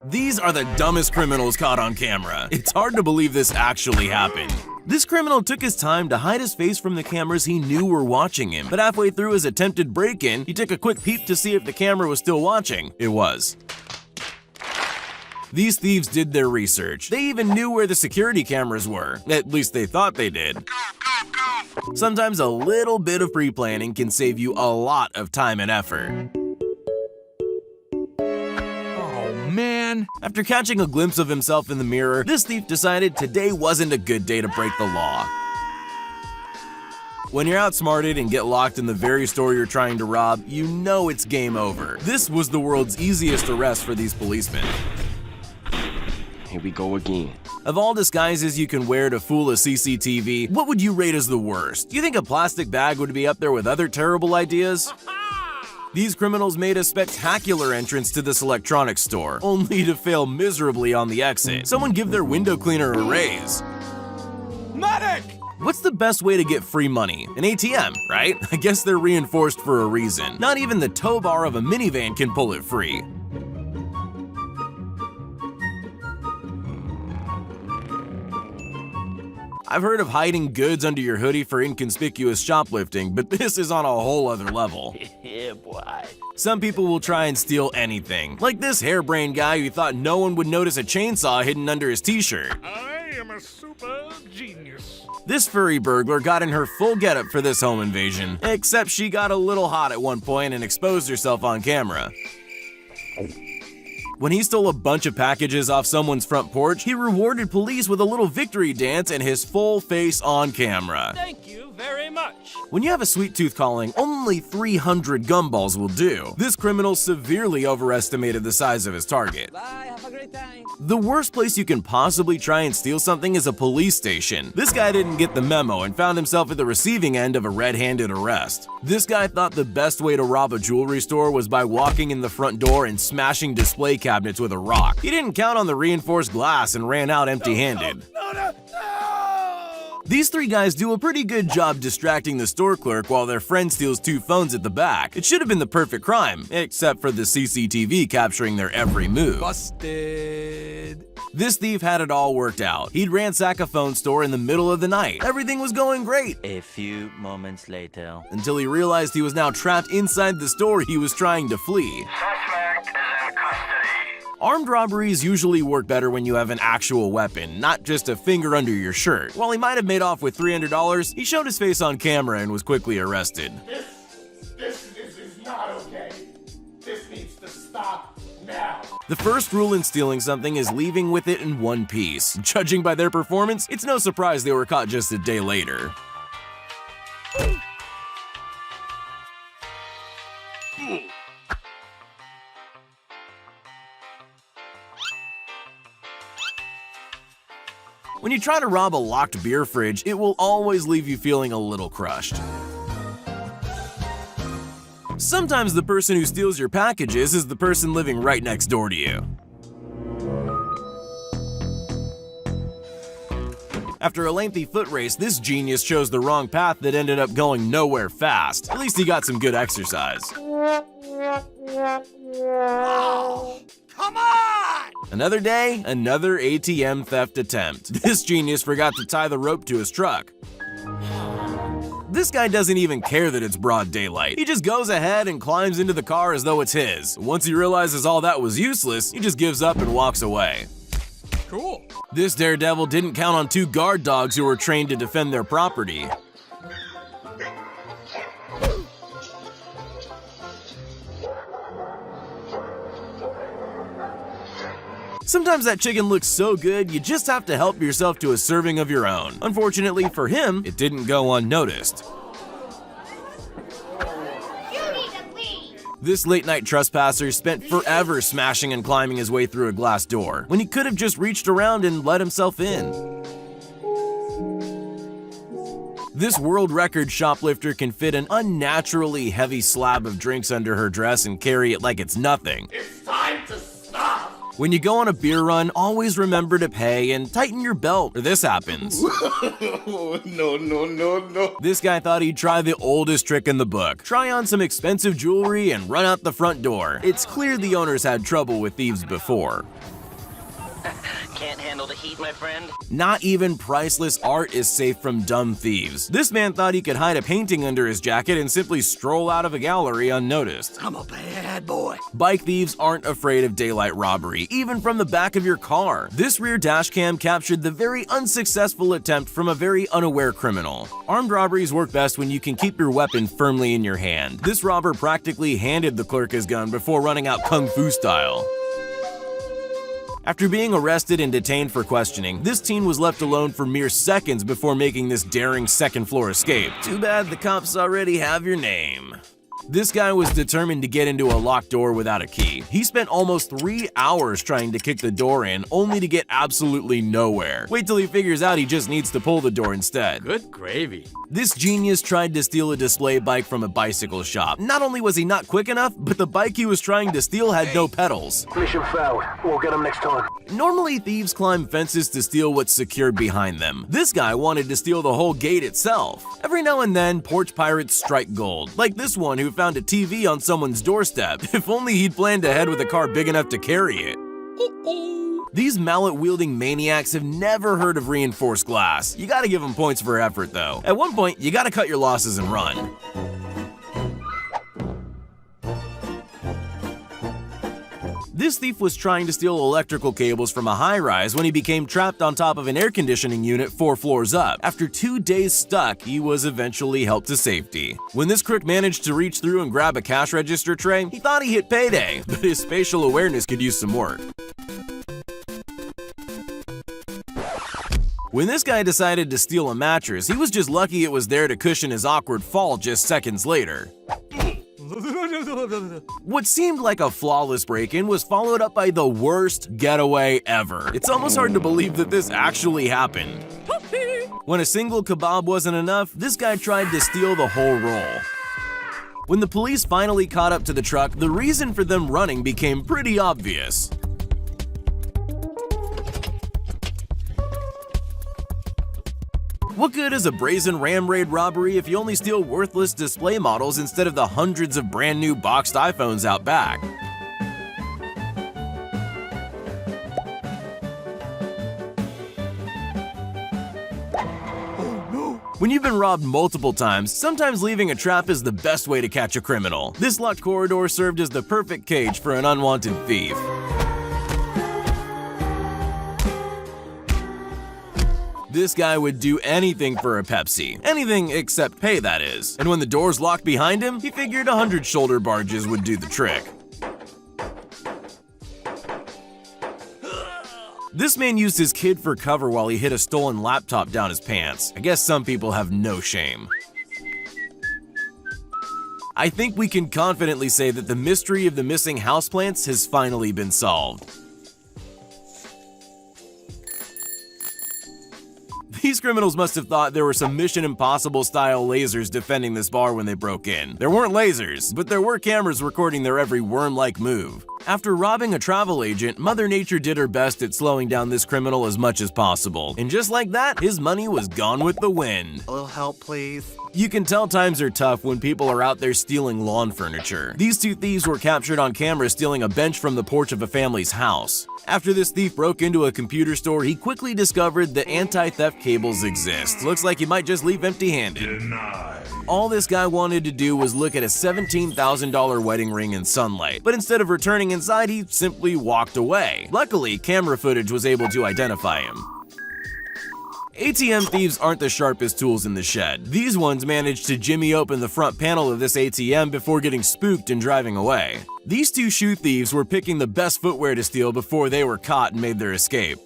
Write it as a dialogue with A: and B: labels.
A: These are the dumbest criminals caught on camera. It's hard to believe this actually happened. This criminal took his time to hide his face from the cameras he knew were watching him, but halfway through his attempted break-in, he took a quick peep to see if the camera was still watching. It was. These thieves did their research. They even knew where the security cameras were. At least they thought they did. Sometimes a little bit of pre-planning can save you a lot of time and effort.
B: Man.
A: After catching a glimpse of himself in the mirror, this thief decided today wasn't a good day to break the law. When you're outsmarted and get locked in the very store you're trying to rob, you know it's game over. This was the world's easiest arrest for these policemen.
C: Here we go again.
A: Of all disguises you can wear to fool a CCTV, what would you rate as the worst? Do you think a plastic bag would be up there with other terrible ideas? These criminals made a spectacular entrance to this electronics store, only to fail miserably on the exit. Someone give their window cleaner a raise.
B: Medic!
A: What's the best way to get free money? An ATM, right? I guess they're reinforced for a reason. Not even the tow bar of a minivan can pull it free. I've heard of hiding goods under your hoodie for inconspicuous shoplifting, but this is on a whole other level.
C: Yeah, boy.
A: Some people will try and steal anything, like this harebrained guy who thought no one would notice a chainsaw hidden under his t-shirt.
B: I am a super genius.
A: This furry burglar got in her full getup for this home invasion, except she got a little hot at one point and exposed herself on camera. When he stole a bunch of packages off someone's front porch, he rewarded police with a little victory dance and his full face on camera.
B: Thank you very much.
A: When you have a sweet tooth calling, only 300 gumballs will do. This criminal severely overestimated the size of his target.
B: Bye, have a great time.
A: The worst place you can possibly try and steal something is a police station. This guy didn't get the memo and found himself at the receiving end of a red-handed arrest. This guy thought the best way to rob a jewelry store was by walking in the front door and smashing display cabinets with a rock. He didn't count on the reinforced glass and ran out empty-handed.
B: No!
A: These three guys do a pretty good job distracting the store clerk while their friend steals 2 phones at the back. It should have been the perfect crime, except for the CCTV capturing their every move.
B: Busted.
A: This thief had it all worked out. He'd ransack a phone store in the middle of the night. Everything was going great.
D: A few moments later.
A: Until he realized he was now trapped inside the store he was trying to flee.
E: Suspect is in custody.
A: Armed robberies usually work better when you have an actual weapon, not just a finger under your shirt. While he might have made off with $300, he showed his face on camera and was quickly arrested.
E: This is not okay. This needs to stop now.
A: The first rule in stealing something is leaving with it in one piece. Judging by their performance, it's no surprise they were caught just a day later. When you try to rob a locked beer fridge, it will always leave you feeling a little crushed. Sometimes the person who steals your packages is the person living right next door to you. After a lengthy foot race, this genius chose the wrong path that ended up going nowhere fast. At least he got some good exercise.
B: Come on!
A: Another day, another ATM theft attempt. This genius forgot to tie the rope to his truck. This guy doesn't even care that it's broad daylight. He just goes ahead and climbs into the car as though it's his. Once he realizes all that was useless, he just gives up and walks away.
B: Cool.
A: This daredevil didn't count on 2 guard dogs who were trained to defend their property. Sometimes that chicken looks so good, you just have to help yourself to a serving of your own. Unfortunately for him, it didn't go unnoticed.
F: You need to leave.
A: This late-night trespasser spent forever smashing and climbing his way through a glass door, when he could have just reached around and let himself in. This world record shoplifter can fit an unnaturally heavy slab of drinks under her dress and carry it like it's nothing.
E: It's time to stop.
A: When you go on a beer run, always remember to pay and tighten your belt, or this happens.
E: No.
A: This guy thought he'd try the oldest trick in the book. Try on some expensive jewelry and run out the front door. It's clear the owners had trouble with thieves before.
C: Can't handle the heat, my friend?
A: Not even priceless art is safe from dumb thieves. This man thought he could hide a painting under his jacket and simply stroll out of a gallery unnoticed.
B: I'm a bad boy.
A: Bike thieves aren't afraid of daylight robbery, even from the back of your car. This rear dash cam captured the very unsuccessful attempt from a very unaware criminal. Armed robberies work best when you can keep your weapon firmly in your hand. This robber practically handed the clerk his gun before running out kung fu style. After being arrested and detained for questioning, this teen was left alone for mere seconds before making this daring second-floor escape. Too bad the cops already have your name. This guy was determined to get into a locked door without a key. He spent almost 3 hours trying to kick the door in, only to get absolutely nowhere. Wait till he figures out he just needs to pull the door instead.
B: Good gravy.
A: This genius tried to steal a display bike from a bicycle shop. Not only was he not quick enough, but the bike he was trying to steal had no pedals.
E: Mission failed. We'll get him next time.
A: Normally, thieves climb fences to steal what's secured behind them. This guy wanted to steal the whole gate itself. Every now and then, porch pirates strike gold, like this one who found a TV on someone's doorstep. If only he'd planned ahead with a car big enough to carry it. These mallet-wielding maniacs have never heard of reinforced glass. You gotta give them points for effort, though. At one point, you gotta cut your losses and run. This thief was trying to steal electrical cables from a high-rise when he became trapped on top of an air conditioning unit 4 floors up. After 2 days stuck, he was eventually helped to safety. When this crook managed to reach through and grab a cash register tray, he thought he hit payday, but his spatial awareness could use some work. When this guy decided to steal a mattress, he was just lucky it was there to cushion his awkward fall just seconds later. What seemed like a flawless break-in was followed up by the worst getaway ever. It's almost hard to believe that this actually happened. When a single kebab wasn't enough, this guy tried to steal the whole roll. When the police finally caught up to the truck, the reason for them running became pretty obvious. What good is a brazen ram raid robbery if you only steal worthless display models instead of the hundreds of brand new boxed iPhones out back? When you've been robbed multiple times, sometimes leaving a trap is the best way to catch a criminal. This locked corridor served as the perfect cage for an unwanted thief. This guy would do anything for a Pepsi. Anything except pay, that is. And when the doors locked behind him, he figured 100 shoulder barges would do the trick. This man used his kid for cover while he hid a stolen laptop down his pants. I guess some people have no shame. I think we can confidently say that the mystery of the missing houseplants has finally been solved. These criminals must have thought there were some Mission Impossible-style lasers defending this bar when they broke in. There weren't lasers, but there were cameras recording their every worm-like move. After robbing a travel agent, Mother Nature did her best at slowing down this criminal as much as possible. And just like that, his money was gone with the wind.
G: A little help, please.
A: You can tell times are tough when people are out there stealing lawn furniture. These two thieves were captured on camera stealing a bench from the porch of a family's house. After this thief broke into a computer store, he quickly discovered that anti-theft cables exist. Looks like he might just leave empty-handed. All this guy wanted to do was look at a $17,000 wedding ring in sunlight, but instead of returning inside, he simply walked away. Luckily, camera footage was able to identify him. ATM thieves aren't the sharpest tools in the shed. These ones managed to jimmy open the front panel of this ATM before getting spooked and driving away. These two shoe thieves were picking the best footwear to steal before they were caught and made their escape.